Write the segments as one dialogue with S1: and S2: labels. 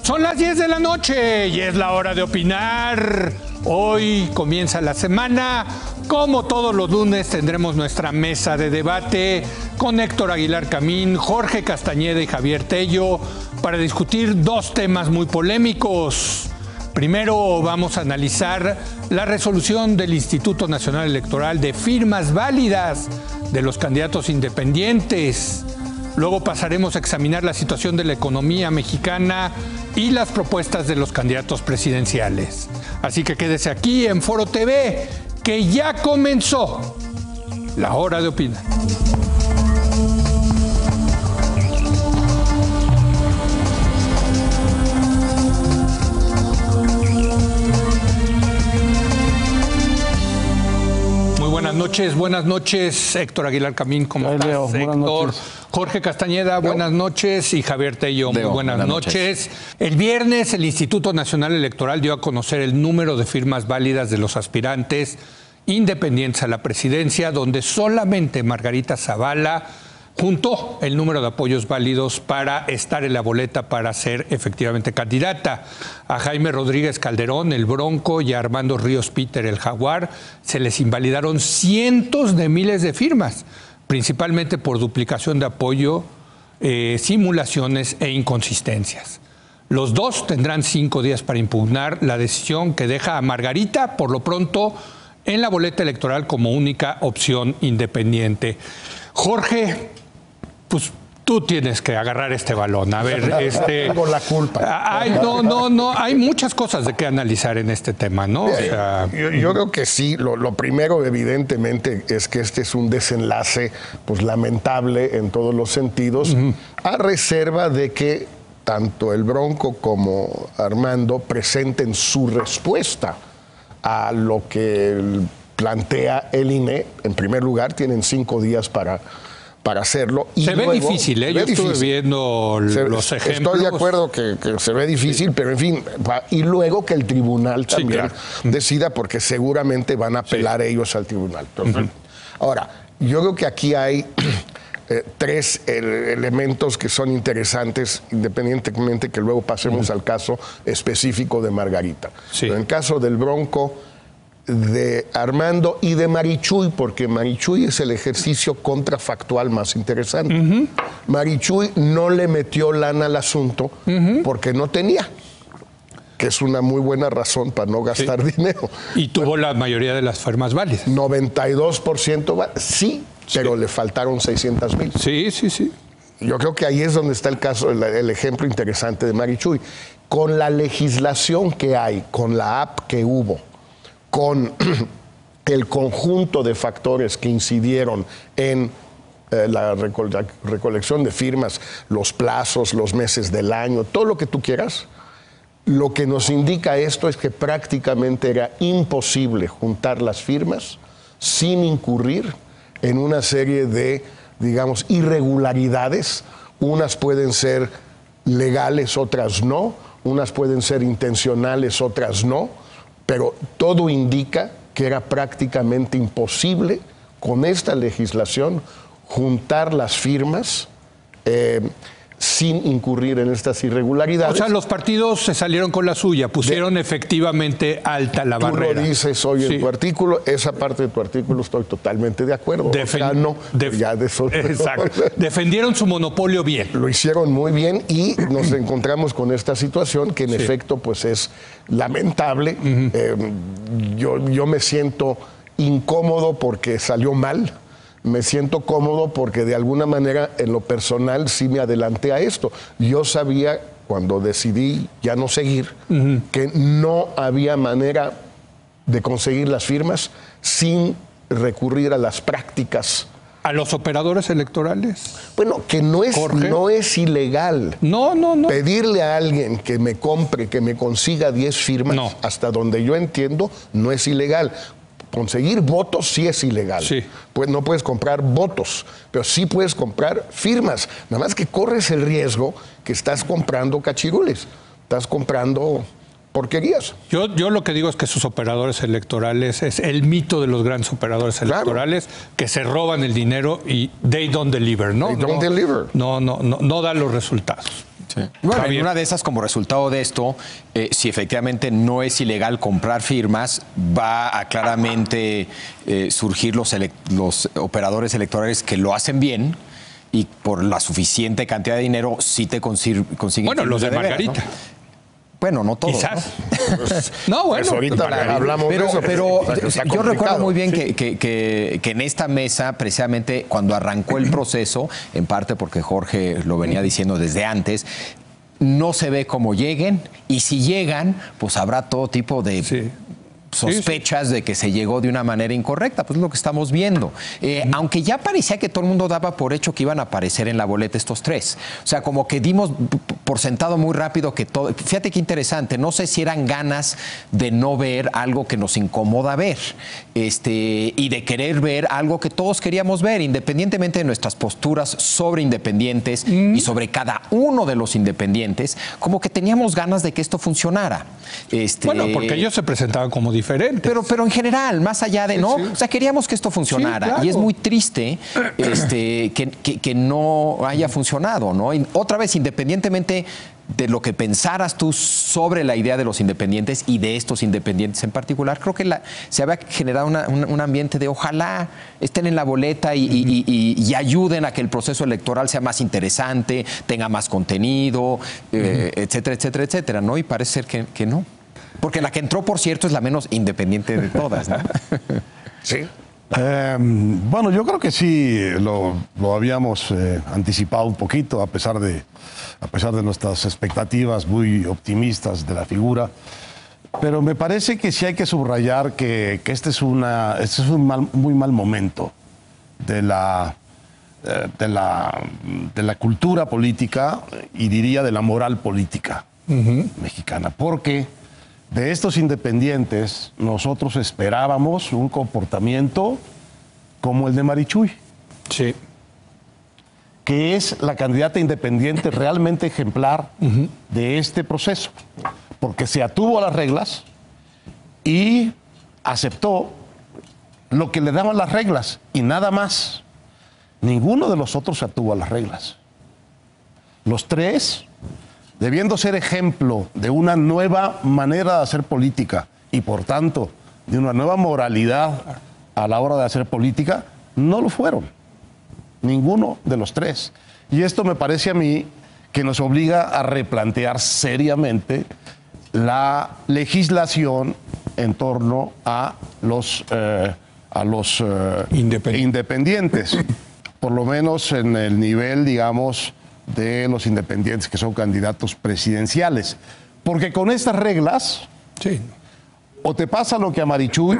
S1: Son las 10 de la noche y es la hora de opinar. Hoy comienza la semana. Como todos los lunes tendremos nuestra mesa de debate con Héctor Aguilar Camín, Jorge Castañeda y Javier Tello para discutir dos temas muy polémicos. Primero vamos a analizar la resolución del Instituto Nacional Electoral de firmas válidas de los candidatos independientes. Luego pasaremos a examinar la situación de la economía mexicana y las propuestas de los candidatos presidenciales. Así que quédese aquí en Foro TV, que ya comenzó la hora de opinar. Buenas noches, Héctor Aguilar Camín, ¿cómo estás,
S2: Leo,
S1: Héctor? Jorge Castañeda, buenas noches, y Javier Tello, muy buenas noches. El viernes el Instituto Nacional Electoral dio a conocer el número de firmas válidas de los aspirantes independientes a la presidencia, donde solamente Margarita Zavala juntó el número de apoyos válidos para estar en la boleta para ser efectivamente candidata. A Jaime Rodríguez Calderón, el Bronco, y a Armando Ríos Peter, el Jaguar, se les invalidaron cientos de miles de firmas, principalmente por duplicación de apoyo, simulaciones e inconsistencias. Los dos tendrán 5 días para impugnar la decisión que deja a Margarita, por lo pronto, en la boleta electoral como única opción independiente. Jorge, pues tú tienes que agarrar este balón. A ver,
S2: tengo la culpa.
S1: Hay muchas cosas de qué analizar en este tema, ¿no?
S2: O sea, yo creo que sí. Lo primero, evidentemente, es que este es un desenlace, pues, lamentable en todos los sentidos, a reserva de que tanto el Bronco como Armando presenten su respuesta a lo que plantea el INE. En primer lugar, tienen 5 días para hacerlo. Y
S1: se ve difícil, ¿eh? Yo estuve viendo los ejemplos.
S2: Estoy de acuerdo que se ve difícil, sí. Pero en fin, y luego que el tribunal también decida, porque seguramente van a apelar ellos al tribunal. Ahora, yo creo que aquí hay 3 elementos que son interesantes, independientemente que luego pasemos al caso específico de Margarita. Pero en el caso del Bronco, de Armando y de Marichuy, porque Marichuy es el ejercicio contrafactual más interesante. Marichuy no le metió lana al asunto porque no tenía, que es una muy buena razón para no gastar dinero.
S1: Y tuvo la mayoría de las firmas válidas.
S2: 92% sí, pero le faltaron 600,000.
S1: Sí.
S2: Yo creo que ahí es donde está el caso, el ejemplo interesante de Marichuy. Con la legislación que hay, con la app que hubo, con el conjunto de factores que incidieron en la recolección de firmas, los plazos, los meses del año, todo lo que tú quieras, lo que nos indica esto es que prácticamente era imposible juntar las firmas sin incurrir en una serie de, digamos, irregularidades. Unas pueden ser legales, otras no. Unas pueden ser intencionales, otras no. Pero todo indica que era prácticamente imposible con esta legislación juntar las firmas sin incurrir en estas irregularidades.
S1: O sea, los partidos se salieron con la suya, pusieron efectivamente alta la barrera.
S2: Tú lo dices hoy en tu artículo, esa parte de tu artículo estoy totalmente de acuerdo.
S1: Exacto. Defendieron su monopolio bien.
S2: Lo hicieron muy bien y nos encontramos con esta situación que en efecto pues es lamentable. Yo me siento incómodo porque salió mal. Me siento cómodo porque de alguna manera en lo personal sí me adelanté a esto. Yo sabía cuando decidí ya no seguir que no había manera de conseguir las firmas sin recurrir a las prácticas.
S1: ¿A los operadores electorales?
S2: Bueno, que no es ilegal.
S1: No.
S2: Pedirle a alguien que me compre, que me consiga 10 firmas, hasta donde yo entiendo, no es ilegal. Conseguir votos sí es ilegal.
S1: Sí.
S2: Pues no puedes comprar votos, pero sí puedes comprar firmas. Nada más que corres el riesgo que estás comprando cachirules, estás comprando porquerías.
S1: Yo lo que digo es que sus operadores electorales, es el mito de los grandes operadores electorales, que se roban el dinero y they don't deliver, ¿no?
S2: They don't deliver.
S1: No dan los resultados.
S3: Sí. Bueno, en una de esas, como resultado de esto, si efectivamente no es ilegal comprar firmas, va a claramente surgir los operadores electorales que lo hacen bien y por la suficiente cantidad de dinero sí te consiguen.
S1: Bueno, los de Margarita.
S3: ¿No? Bueno, no todos.
S1: Quizás.
S3: ¿No?
S2: No, bueno. Pues ahorita hablamos de eso.
S3: Pero yo recuerdo muy bien que en esta mesa, precisamente cuando arrancó el proceso, en parte porque Jorge lo venía diciendo desde antes, no se ve cómo lleguen, y si llegan, pues habrá todo tipo de sospechas de que se llegó de una manera incorrecta, pues es lo que estamos viendo. Aunque ya parecía que todo el mundo daba por hecho que iban a aparecer en la boleta estos tres. O sea, como que dimos por sentado muy rápido que todo... Fíjate qué interesante, no sé si eran ganas de no ver algo que nos incomoda ver, y de querer ver algo que todos queríamos ver, independientemente de nuestras posturas sobre independientes y sobre cada uno de los independientes, como que teníamos ganas de que esto funcionara.
S1: Bueno, porque ellos se presentaban como diferentes.
S3: Pero en general, más allá de, ¿no? O sea, queríamos que esto funcionara.
S1: Sí, claro.
S3: Y es muy triste que no haya funcionado, ¿no? Y otra vez, independientemente de lo que pensaras tú sobre la idea de los independientes y de estos independientes en particular, creo que se había generado un ambiente de ojalá estén en la boleta y ayuden a que el proceso electoral sea más interesante, tenga más contenido, etcétera, etcétera, etcétera, ¿no? Y parece ser que no. Porque la que entró, por cierto, es la menos independiente de todas, ¿no?
S2: Sí.
S4: Bueno, yo creo que sí lo habíamos anticipado un poquito, a pesar de nuestras expectativas muy optimistas de la figura. Pero me parece que sí hay que subrayar que este es un muy mal momento de la cultura política y diría de la moral política mexicana. Porque de estos independientes nosotros esperábamos un comportamiento como el de Marichuy.
S1: Sí.
S4: Que es la candidata independiente realmente ejemplar de este proceso, porque se atuvo a las reglas y aceptó lo que le daban las reglas y nada más. Ninguno de los otros se atuvo a las reglas. Los tres, debiendo ser ejemplo de una nueva manera de hacer política y por tanto de una nueva moralidad a la hora de hacer política, no lo fueron. Ninguno de los tres. Y esto me parece a mí que nos obliga a replantear seriamente la legislación en torno a los independientes, por lo menos en el nivel, digamos, de los independientes que son candidatos presidenciales. Porque con estas reglas, o te pasa lo que a Marichuy,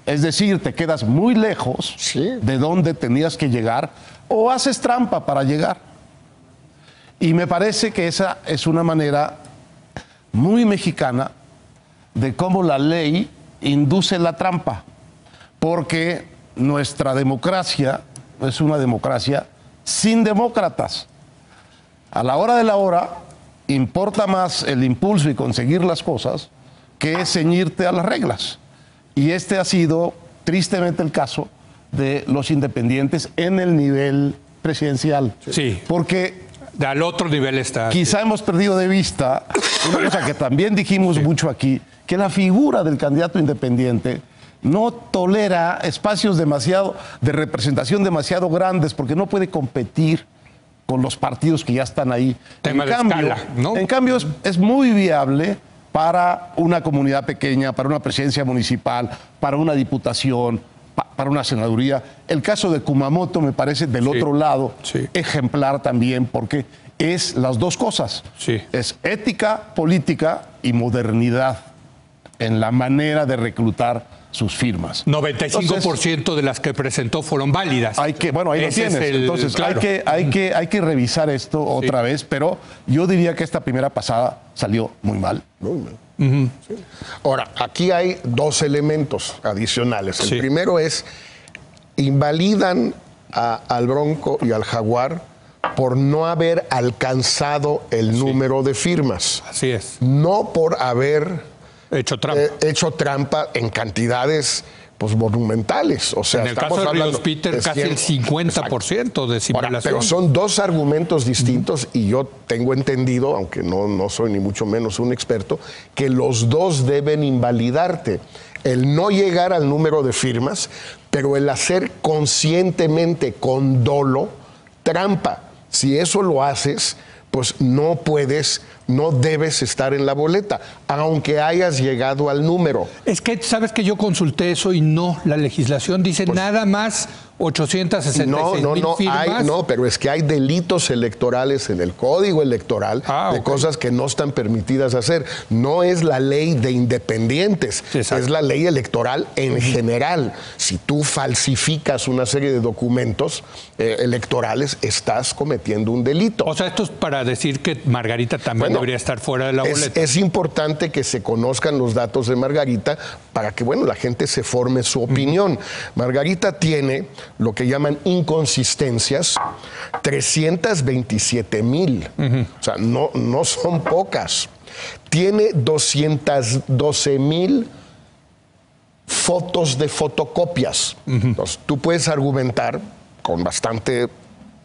S4: es decir, te quedas muy lejos de donde tenías que llegar, o haces trampa para llegar. Y me parece que esa es una manera muy mexicana de cómo la ley induce la trampa, porque nuestra democracia es una democracia sin demócratas. A la hora de la hora, importa más el impulso y conseguir las cosas que ceñirte a las reglas. Y este ha sido, tristemente, el caso de los independientes en el nivel presidencial.
S1: Sí.
S4: Porque
S1: al otro nivel está.
S4: Quizá hemos perdido de vista una cosa que también dijimos mucho aquí, que la figura del candidato independiente no tolera espacios de representación demasiado grandes, porque no puede competir con los partidos que ya están ahí.
S1: Tema de escala, ¿no?
S4: En cambio, es muy viable para una comunidad pequeña, para una presidencia municipal, para una diputación, para una senaduría. El caso de Kumamoto me parece del otro lado ejemplar también, porque es las dos cosas. Es ética política y modernidad en la manera de reclutar sus firmas.
S1: 95% de las que presentó fueron válidas.
S4: Ahí lo tienes. Entonces, claro, hay que revisar esto otra vez, pero yo diría que esta primera pasada salió muy mal.
S2: Muy mal. Ahora, aquí hay dos elementos adicionales. El primero es, invalidan al Bronco y al Jaguar por no haber alcanzado el número de firmas.
S1: Así es.
S2: No por haber
S1: hecho trampa
S2: en cantidades pues monumentales. O sea,
S1: en el caso de Ríos Peter, casi el 50% de simulación.
S2: Pero son dos argumentos distintos y yo tengo entendido, aunque no soy ni mucho menos un experto, que los dos deben invalidarte. El no llegar al número de firmas, pero el hacer conscientemente, con dolo, trampa. Si eso lo haces, pues no debes estar en la boleta, aunque hayas llegado al número.
S1: Es que sabes que yo consulté eso y no, la legislación dice pues, nada más 866,000 firmas.
S2: No, pero es que hay delitos electorales en el Código Electoral de cosas que no están permitidas hacer. No es la ley de independientes, es la ley electoral en general. Si tú falsificas una serie de documentos electorales, estás cometiendo un delito.
S1: O sea, esto es para decir que Margarita también debería estar fuera de la boleta.
S2: Es importante que se conozcan los datos de Margarita para que, la gente se forme su opinión. Margarita tiene lo que llaman inconsistencias, 327,000. O sea, no son pocas. Tiene 212,000 fotos de fotocopias. Entonces, tú puedes argumentar con bastante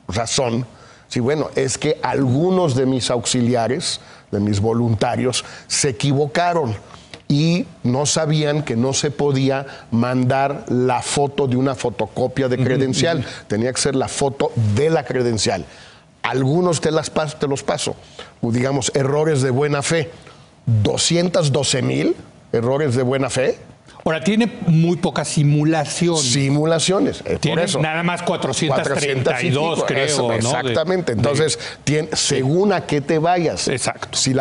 S2: razón, sí, es que algunos de mis auxiliares, de mis voluntarios, se equivocaron y no sabían que no se podía mandar la foto de una fotocopia de credencial. Tenía que ser la foto de la credencial. Algunos te los paso. Digamos, errores de buena fe. 212,000 errores de buena fe.
S1: Ahora, tiene muy poca simulación.
S2: Simulaciones.
S1: Tiene
S2: por eso.
S1: Nada más 432, creo.
S2: Eso, exactamente. Entonces, según a qué te vayas.
S1: Exacto.
S2: Si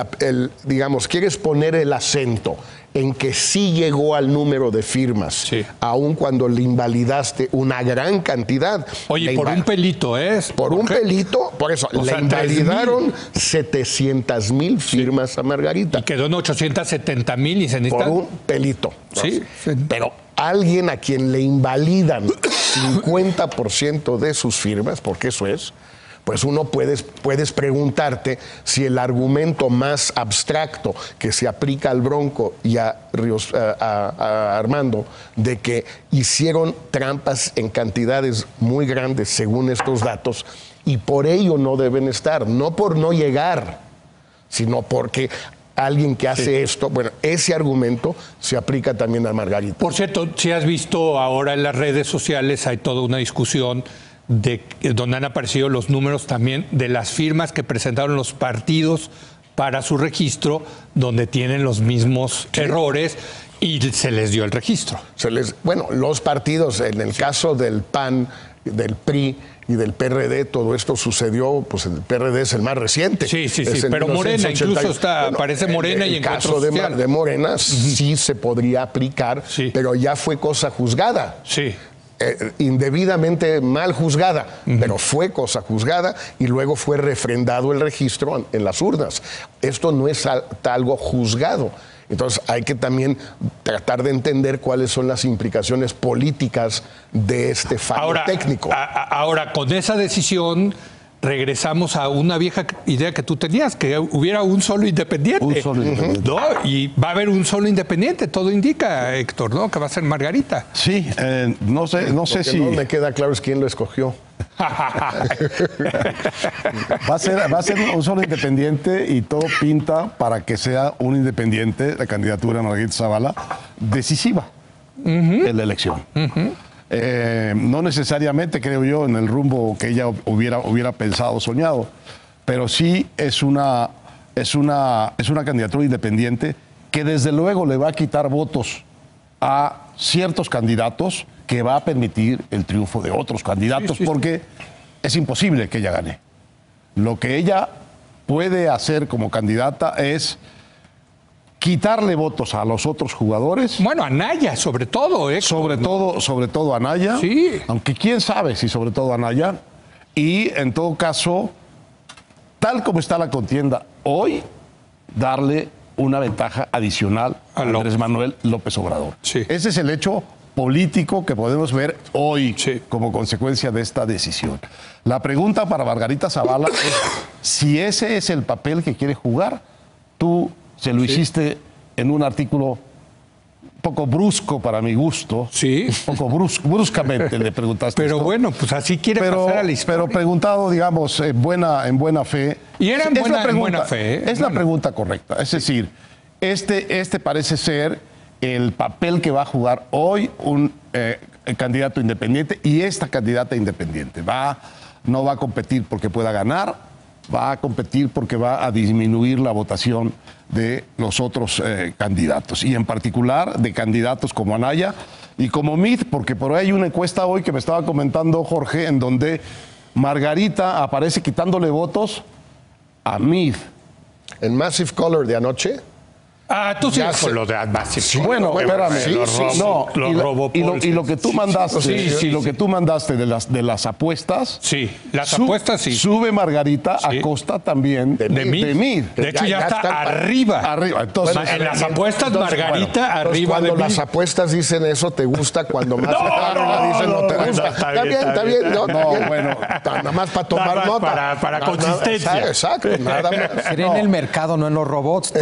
S2: digamos, quieres poner el acento en que sí llegó al número de firmas, aun cuando le invalidaste una gran cantidad.
S1: Oye, por un pelito,
S2: Por un pelito, por eso, le invalidaron 700,000 firmas a Margarita.
S1: Y quedó en 870,000 y se necesita...
S2: Por un pelito.
S1: Sí.
S2: Pero alguien a quien le invalidan 50% de sus firmas, porque eso es, pues uno puedes preguntarte si el argumento más abstracto que se aplica al Bronco y a Armando, de que hicieron trampas en cantidades muy grandes según estos datos, y por ello no deben estar, no por no llegar, sino porque alguien que hace esto, ese argumento se aplica también a Margarita.
S1: Por cierto, si has visto ahora en las redes sociales, hay toda una discusión donde han aparecido los números también de las firmas que presentaron los partidos para su registro, donde tienen los mismos errores y se les dio el registro.
S2: Los partidos, en el caso del PAN, del PRI y del PRD, todo esto sucedió, pues el PRD es el más reciente.
S1: Sí, pero Morena incluso aparece Morena y en
S2: caso de Morena sí se podría aplicar, pero ya fue cosa juzgada.
S1: Sí.
S2: Indebidamente mal juzgada, pero fue cosa juzgada y luego fue refrendado el registro en las urnas. Esto no es algo juzgado. Entonces hay que también tratar de entender cuáles son las implicaciones políticas de este fallo técnico.
S1: Ahora, con esa decisión regresamos a una vieja idea que tú tenías, que hubiera un solo independiente.
S4: Un solo independiente.
S1: ¿No? Y va a haber un solo independiente, todo indica, Héctor, ¿no? Que va a ser Margarita.
S4: Sí, no sé si...
S2: No me queda claro es quién lo escogió.
S4: Va a ser un solo independiente y todo pinta para que sea un independiente, la candidatura de Margarita Zavala, decisiva en la elección. No necesariamente, creo yo, en el rumbo que ella hubiera pensado, soñado, pero sí es una candidatura independiente que desde luego le va a quitar votos a ciertos candidatos, que va a permitir el triunfo de otros candidatos, porque es imposible que ella gane. Lo que ella puede hacer como candidata es quitarle votos a los otros jugadores.
S1: Bueno, a Naya, sobre todo,
S4: Sobre todo a Naya.
S1: Sí.
S4: Aunque quién sabe si sobre todo a Naya. Y en todo caso, tal como está la contienda hoy, darle una ventaja adicional a Andrés Manuel López Obrador.
S1: Sí.
S4: Ese es el hecho político que podemos ver hoy como consecuencia de esta decisión. La pregunta para Margarita Zavala es si ese es el papel que quiere jugar. Tú se lo hiciste en un artículo poco brusco para mi gusto.
S1: Sí.
S4: Un poco bruscamente le preguntaste.
S1: Pero
S4: esto.
S1: bueno, pues así quiere pasar a la historia.
S4: Pero preguntado, digamos, en buena fe.
S1: Y era en buena fe.
S4: Es la pregunta correcta. Es decir, este parece ser el papel que va a jugar hoy un candidato independiente y esta candidata independiente. No va a competir porque pueda ganar, va a competir porque va a disminuir la votación de los otros candidatos, y en particular de candidatos como Anaya y como Meade, porque por ahí hay una encuesta hoy que me estaba comentando Jorge, en donde Margarita aparece quitándole votos a Meade.
S2: En Massive Color de anoche.
S1: Tú sí con lo de Massive.
S2: Sí,
S4: bueno, espérame.
S1: Sí,
S4: y lo que tú mandaste, lo que tú mandaste de las apuestas.
S1: Sí, las apuestas sí.
S4: Sube Margarita a costa también
S1: de Meade. De hecho, ya está arriba.
S4: Entonces,
S1: en las apuestas, Margarita arriba de
S2: Cuando
S1: Meade.
S2: las apuestas dicen eso, te gusta. Cuando más dicen no te gusta. Está bien. No, bueno. Nada más para tomar nota.
S1: Para consistencia.
S2: Exacto, nada más.
S3: Sería en el mercado, no en los robots.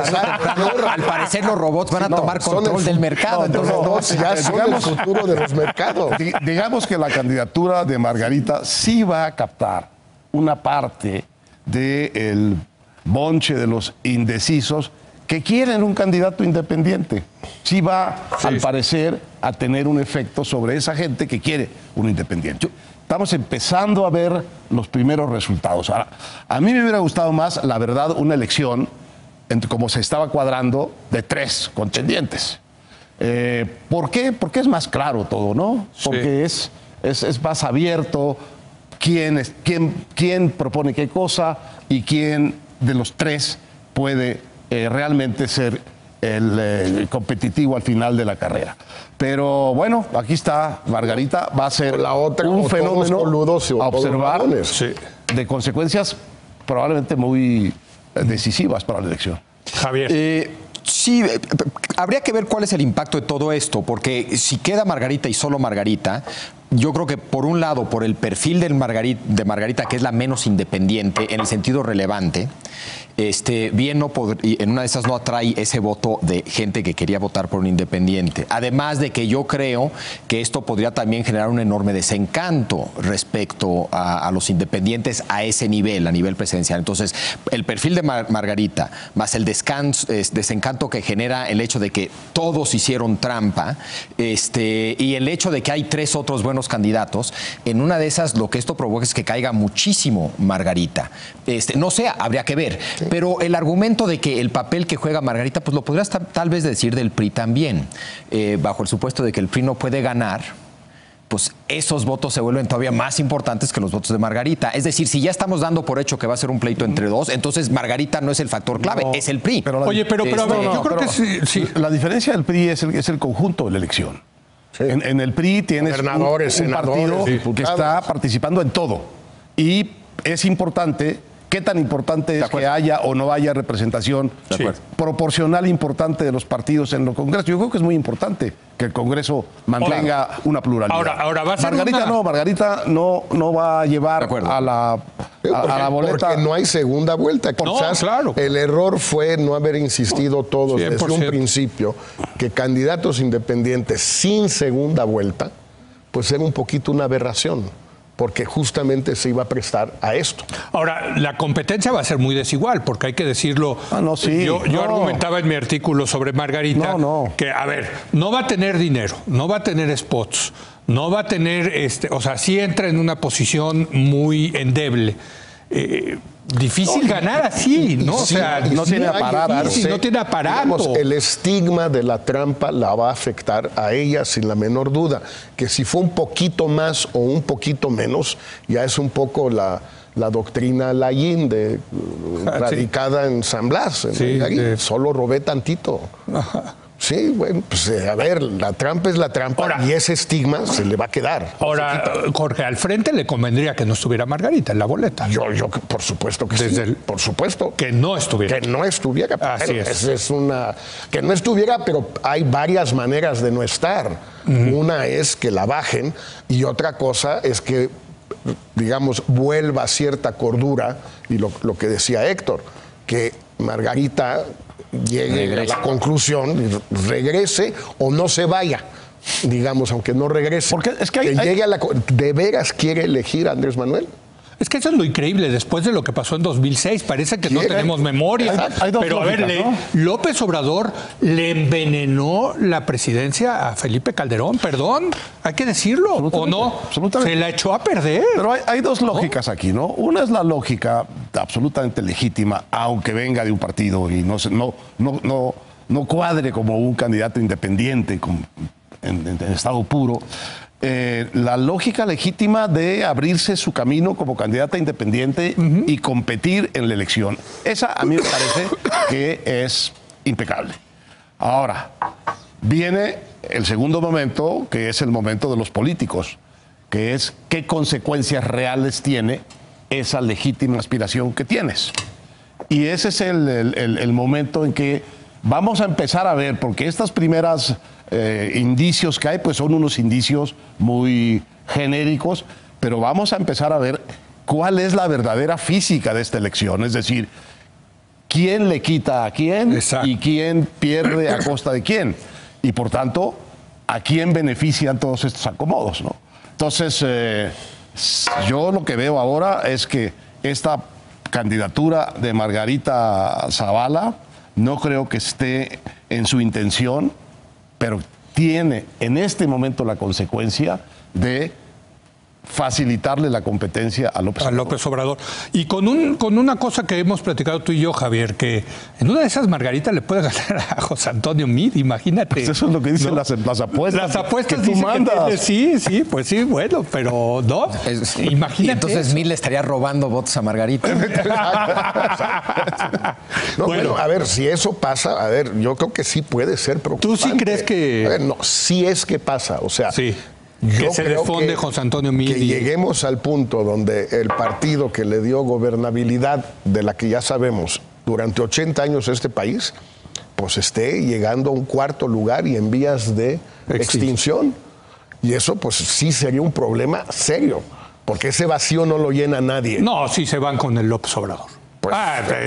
S3: Al parecer los robots van a tomar control del mercado. Entonces,
S2: ya son el futuro de los mercados.
S4: Digamos que la candidatura de Margarita sí va a captar una parte del bonche de los indecisos que quieren un candidato independiente. Sí va, al parecer, a tener un efecto sobre esa gente que quiere un independiente. Estamos empezando a ver los primeros resultados. Ahora, a mí me hubiera gustado más, la verdad, una elección como se estaba cuadrando, de 3 contendientes. ¿Por qué? Porque es más claro todo, ¿no? Porque es más abierto quién propone qué cosa y quién de los 3 puede realmente ser el competitivo al final de la carrera. Pero bueno, aquí está Margarita, va a ser un fenómeno a observar, de consecuencias probablemente muy decisivas para la elección.
S1: Javier.
S3: Sí, habría que ver cuál es el impacto de todo esto, porque si queda Margarita y solo Margarita, yo creo que por un lado, por el perfil de Margarita, que es la menos independiente en el sentido relevante, bien en una de esas no atrae ese voto de gente que quería votar por un independiente. Además de que yo creo que esto podría también generar un enorme desencanto respecto a los independientes a ese nivel, a nivel presidencial. Entonces, el perfil de Margarita, más el desencanto que genera el hecho de que todos hicieron trampa, y el hecho de que hay 3 otros buenos candidatos, en una de esas lo que esto provoca es que caiga muchísimo Margarita. No sé, habría que ver. Sí. Pero el argumento de que el papel que juega Margarita, pues lo podrías tal vez decir del PRI también, bajo el supuesto de que el PRI no puede ganar, pues esos votos se vuelven todavía más importantes que los votos de Margarita. Es decir, si ya estamos dando por hecho que va a ser un pleito entre 2, entonces Margarita no es el factor clave, es el PRI.
S1: Pero yo creo que sí.
S4: La diferencia del PRI es el conjunto de la elección. Sí. En el PRI tienes un partido que está participando en todo. Y es importante, qué tan importante es que haya o no haya representación proporcional importante de los partidos en los congresos. Yo creo que es muy importante que el Congreso mantenga una pluralidad.
S1: Ahora va a ser
S4: Margarita no va a llevar a la boleta.
S2: Porque no hay segunda vuelta. Quizás el error fue no haber insistido todos desde un principio que candidatos independientes sin segunda vuelta, pues era un poquito una aberración, porque justamente se iba a prestar a esto.
S1: Ahora, la competencia va a ser muy desigual, porque hay que decirlo. Yo argumentaba en mi artículo sobre Margarita que, a ver, no va a tener dinero, no va a tener spots, no va a tener, o sea, sí entra en una posición muy endeble. Difícil ganar así, ¿no? O sea, no tiene aparato. No tiene aparato.
S2: Digamos, el estigma de la trampa la va a afectar a ella sin la menor duda. Que si fue un poquito más o un poquito menos, ya es un poco la doctrina Layín radicada en San Blas. Solo robé tantito. Ajá. Sí, bueno, pues a ver, la trampa es la trampa. Ahora, y ese estigma se le va a quedar.
S1: Ahora, Jorge, al frente le convendría que no estuviera Margarita en la boleta.
S2: Yo por supuesto que sí. Por supuesto.
S1: Que no estuviera.
S2: Que no estuviera.
S1: Así es.
S2: Que no estuviera, pero hay varias maneras de no estar. Una es que la bajen y otra cosa es que, digamos, vuelva a cierta cordura, y lo que decía Héctor, que Margarita llegue a la conclusión, regrese o no se vaya, digamos, aunque no regrese.
S4: Porque es que
S2: llegue a ¿de veras quiere elegir a Andrés Manuel?
S1: Es que eso es lo increíble, después de lo que pasó en 2006, parece que no tenemos memoria. Pero a ver, ¿no? López Obrador le envenenó la presidencia a Felipe Calderón, perdón, hay que decirlo, ¿o no? Se la echó a perder.
S4: Pero hay dos lógicas aquí, ¿no? Una es la lógica absolutamente legítima, aunque venga de un partido y no cuadre como un candidato independiente en estado puro. La lógica legítima de abrirse su camino como candidata independiente y competir en la elección. Esa a mí me parece que es impecable. Ahora, viene el segundo momento, que es el momento de los políticos, que es qué consecuencias reales tiene esa legítima aspiración que tienes. Y ese es el momento en que vamos a empezar a ver, porque estas primeras indicios que hay, pues son unos indicios muy genéricos, pero vamos a empezar a ver cuál es la verdadera física de esta elección, es decir, quién le quita a quién. Exacto. Y quién pierde a costa de quién, y por tanto, a quién benefician todos estos acomodos, ¿no? Entonces, yo lo que veo ahora es que esta candidatura de Margarita Zavala no creo que esté en su intención, pero tiene en este momento la consecuencia de facilitarle la competencia a López Obrador.
S1: Y con una cosa que hemos platicado tú y yo, Javier, que en una de esas Margarita le puede ganar a José Antonio Meade, imagínate.
S4: Pues eso es lo que dicen, ¿no? las apuestas.
S1: Las apuestas
S4: que tú mandas.
S1: Sí, pues sí, bueno, pero no. Imagínate.
S3: Y entonces Meade le estaría robando votos a Margarita.
S2: No, bueno, a ver, si eso pasa, a ver, yo creo que sí puede ser preocupante.
S1: ¿Tú sí crees que...?
S2: A ver, no, sí es que pasa, o sea...
S1: Sí. Que se desfonde José Antonio Meade.
S2: Que lleguemos al punto donde el partido que le dio gobernabilidad, de la que ya sabemos, durante 80 años a este país, pues esté llegando a un cuarto lugar y en vías de extinción. Y eso pues sí sería un problema serio, porque ese vacío no lo llena nadie.
S1: No, sí se van con el López Obrador.
S2: Pues,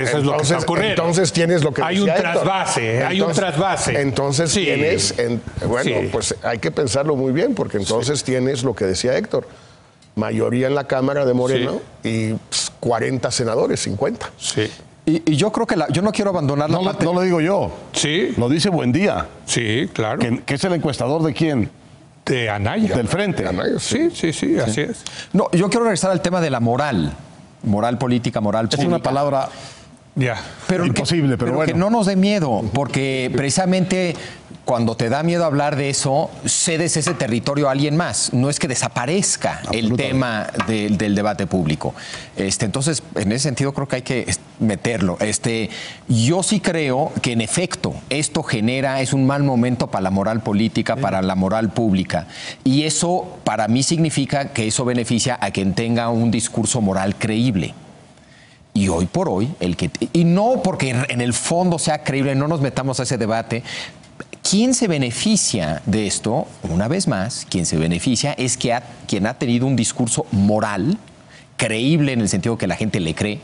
S1: eso es lo que está ocurriendo.
S2: Entonces tienes lo que
S1: hay un trasvase, hay un trasvase.
S2: Entonces sí. Tienes, pues hay que pensarlo muy bien, porque entonces tienes lo que decía Héctor, mayoría en la Cámara de Morena y 40 senadores, 50.
S1: Sí.
S3: Y yo creo que yo no quiero abandonar la parte...
S4: No lo digo yo.
S1: Sí.
S4: Lo dice Buendía.
S1: Sí, claro.
S4: ¿Que es el encuestador de quién?
S1: De Anaya.
S4: Del Frente.
S2: De Anaya,
S1: sí, así es.
S3: No, yo quiero regresar al tema de la moral política, moral pública.
S4: Es una palabra imposible, pero bueno.
S3: Que no nos dé miedo, porque precisamente cuando te da miedo hablar de eso, cedes ese territorio a alguien más. No es que desaparezca el tema del debate público. Entonces, en ese sentido, creo que hay que meterlo. Yo sí creo que, en efecto, esto es un mal momento para la moral política, para la moral pública. Y eso, para mí, significa que eso beneficia a quien tenga un discurso moral creíble. Y hoy por hoy, y no porque en el fondo sea creíble, no nos metamos a ese debate. ¿Quién se beneficia de esto? Una vez más, quien se beneficia es quien ha tenido un discurso moral, creíble en el sentido que la gente le cree,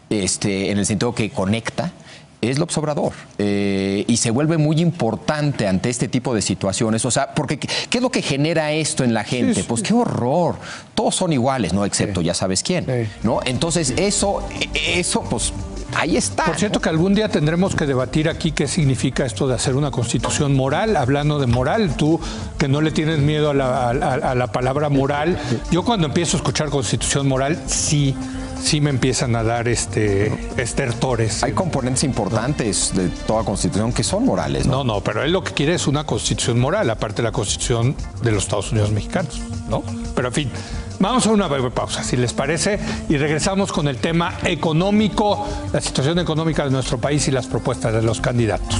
S3: en el sentido que conecta, es López Obrador. Y se vuelve muy importante ante este tipo de situaciones. O sea, porque ¿qué es lo que genera esto en la gente? Sí. Pues qué horror. Todos son iguales, ¿no? Excepto ya sabes quién. Sí. ¿No? Entonces, eso, pues... ahí está.
S1: Por cierto, que algún día tendremos que debatir aquí qué significa esto de hacer una constitución moral. Hablando de moral, tú que no le tienes miedo a la palabra moral, yo cuando empiezo a escuchar constitución moral, sí me empiezan a dar estertores.
S3: Hay componentes importantes de toda constitución que son morales, ¿no?
S1: No, pero él lo que quiere es una constitución moral, aparte de la constitución de los Estados Unidos mexicanos, ¿no? Pero en fin, vamos a una breve pausa, si les parece, y regresamos con el tema económico, la situación económica de nuestro país y las propuestas de los candidatos.